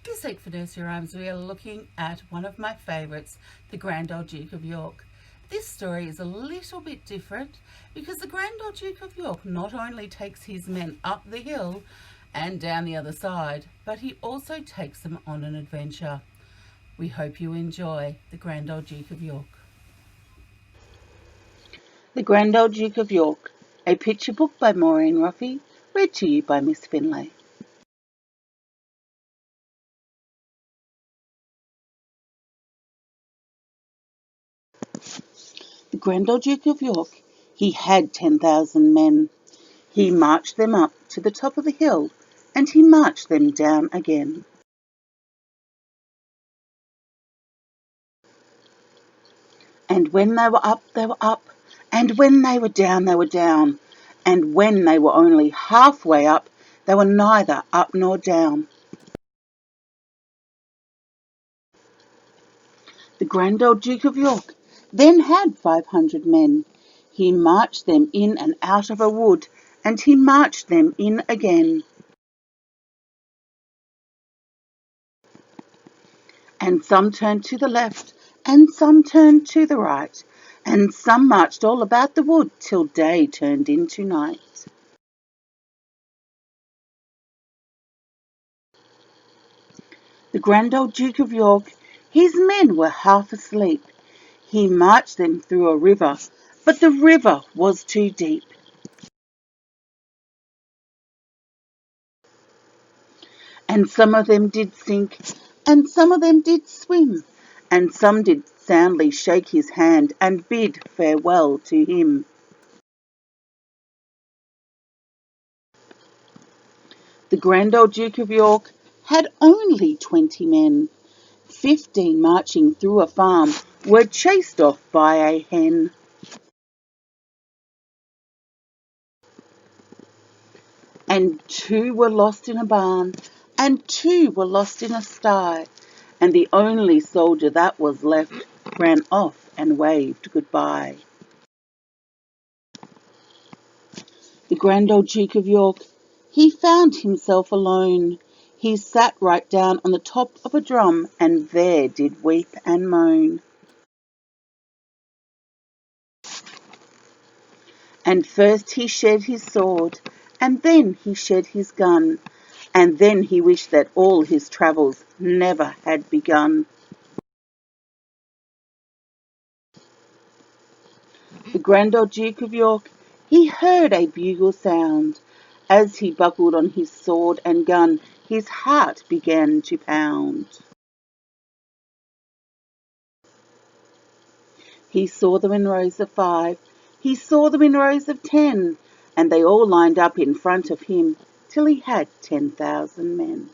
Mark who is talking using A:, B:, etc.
A: This week for Nursery Rhymes we are looking at one of my favourites, the Grand Old Duke of York. This story is a little bit different because the Grand Old Duke of York not only takes his men up the hill and down the other side, but he also takes them on an adventure. We hope you enjoy the Grand Old Duke of York. The Grand Old Duke of York, a picture book by Maureen Ruffy, read to you by Ms Findlay. The Grand Old Duke of York, he had 10,000 men. He marched them up to the top of the hill, and he marched them down again. And when they were up, they were up, and when they were down, they were down, and when they were only halfway up, they were neither up nor down. The Grand Old Duke of York then had 500 men. He marched them in and out of a wood, and he marched them in again. And some turned to the left, and some turned to the right, and some marched all about the wood till day turned into night. The Grand Old Duke of York, his men were half asleep. He marched them through a river, but the river was too deep. And some of them did sink, and some of them did swim, and some did soundly shake his hand and bid farewell to him. The Grand Old Duke of York had only 20 men. 15 marching through a farm were chased off by a hen. And 2 were lost in a barn, and 2 were lost in a sty, and the only soldier that was left ran off and waved goodbye. The Grand Old Duke of York, he found himself alone. He sat right down on the top of a drum, and there did weep and moan. And first he shed his sword, and then he shed his gun, and then he wished that all his travels never had begun. The Grand Old Duke of York, he heard a bugle sound. As he buckled on his sword and gun, his heart began to pound. He saw them in rows of 5, he saw them in rows of 10, and they all lined up in front of him till he had 10,000 men.